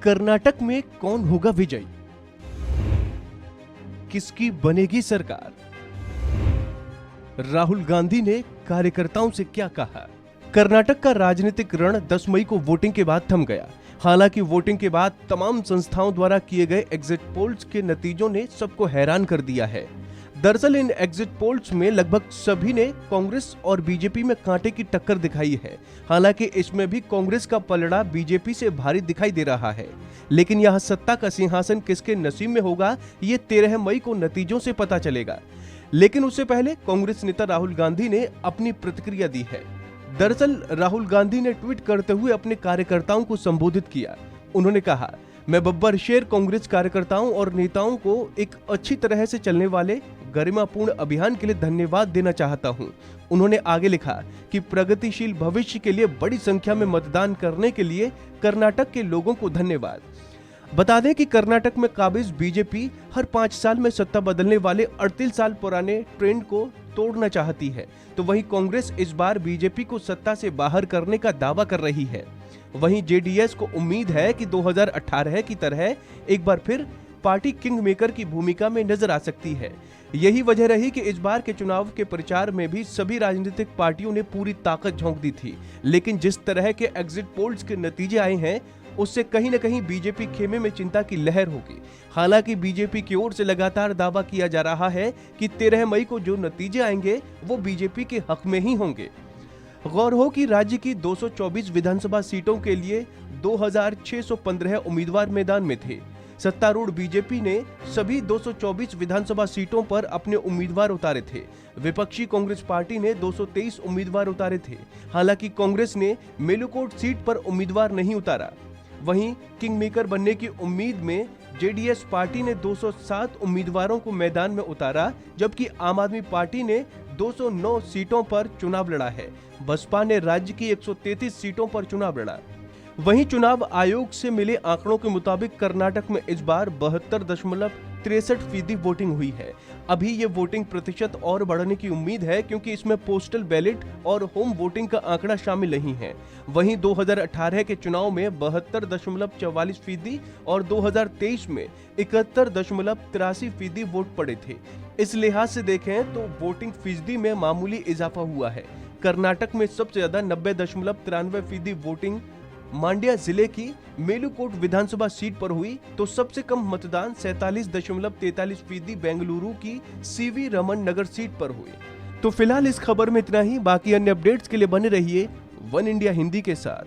कर्नाटक में कौन होगा विजयी? किसकी बनेगी सरकार? राहुल गांधी ने कार्यकर्ताओं से क्या कहा? कर्नाटक का राजनीतिक रण 10 मई को वोटिंग के बाद थम गया। हालांकि वोटिंग के बाद तमाम संस्थाओं द्वारा किए गए एग्जिट पोल्स के नतीजों ने सबको हैरान कर दिया है। दरअसल इन एग्जिट पोल्स में लगभग सभी ने कांग्रेस और बीजेपी में कांटे की टक्कर दिखाई है। हालांकि इसमें भी कांग्रेस का पलड़ा बीजेपी से भारी दिखाई दे रहा है। लेकिन यह सत्ता का सिंहासन किसके नसीब में होगा, ये 13 मई को नतीजों से पता चलेगा। लेकिन उससे पहले कांग्रेस नेता राहुल गांधी ने अपनी प्रतिक्रिया दी है। दरअसल राहुल गांधी ने ट्वीट करते हुए अपने कार्यकर्ताओं को संबोधित किया। उन्होंने कहा, मैं बब्बर शेर कांग्रेस कार्यकर्ताओं और नेताओं को एक अच्छी तरह से चलने वाले गरिमापूर्ण अभियान के लिए धन्यवाद देना चाहता हूं। उन्होंने आगे लिखा कि प्रगतिशील भविष्य के लिए बड़ी संख्या में मतदान करने के लिए कर्नाटक के लोगों को धन्यवाद। बता दें कि कर्नाटक में काबिज बीजेपी हर 5 साल में सत्ता बदलने वाले 38 साल पुराने ट्रेंड को तोड़ना चाहती है, तो वहीं कांग्रेस इस बार बीजेपी को सत्ता से बाहर करने का दावा कर रही है। वहीं जेडीएस को उम्मीद है कि 2018 की तरह एक बार फिर पार्टी किंग मेकर की भूमिका में नजर आ सकती है। यही वजह रही कि इस बार के चुनाव के प्रचार में भी सभी राजनीतिक पार्टियों ने पूरी ताकत झोंक दी थी। लेकिन जिस तरह के एग्जिट पोल्स के नतीजे आए हैं, उससे कहीं न कहीं बीजेपी खेमे में चिंता की लहर होगी। हालांकि बीजेपी की ओर से लगातार दावा किया जा रहा है कि 13 मई को जो नतीजे आएंगे वो बीजेपी के हक में ही होंगे। गौर हो कि राज्य की 224 विधानसभा सीटों के लिए 2615 उम्मीदवार मैदान में थे। सत्तारूढ़ बीजेपी ने सभी 224 विधानसभा सीटों पर अपने उम्मीदवार उतारे थे। विपक्षी कांग्रेस पार्टी ने 223 उम्मीदवार उतारे थे। हालांकि कांग्रेस ने मेलुकोट सीट पर उम्मीदवार नहीं उतारा। वहीं किंग मेकर बनने की उम्मीद में जेडीएस पार्टी ने 207 उम्मीदवारों को मैदान में उतारा, जबकि आम आदमी पार्टी ने 209 सीटों पर चुनाव लड़ा है। बसपा ने राज्य की 133 सीटों पर चुनाव लड़ा। वहीं चुनाव आयोग से मिले आंकड़ों के मुताबिक कर्नाटक में इस बार 72.63% वोटिंग हुई है। अभी ये वोटिंग प्रतिशत और बढ़ने की उम्मीद है, क्योंकि इसमें पोस्टल बैलेट और होम वोटिंग का आंकड़ा शामिल नहीं है। वहीं 2018 के चुनाव में 72.44% और 2023 में 71.83% वोट पड़े थे। इस लिहाज से देखें तो वोटिंग फीसदी में मामूली इजाफा हुआ है। कर्नाटक में सबसे ज्यादा 90.93% वोटिंग मांड्या जिले की मेलुकोट विधानसभा सीट पर हुई, तो सबसे कम मतदान 47.43% बेंगलुरु की सीवी रमन नगर सीट पर हुई। तो फिलहाल इस खबर में इतना ही। बाकी अन्य अपडेट्स के लिए बने रहिए वन इंडिया हिंदी के साथ।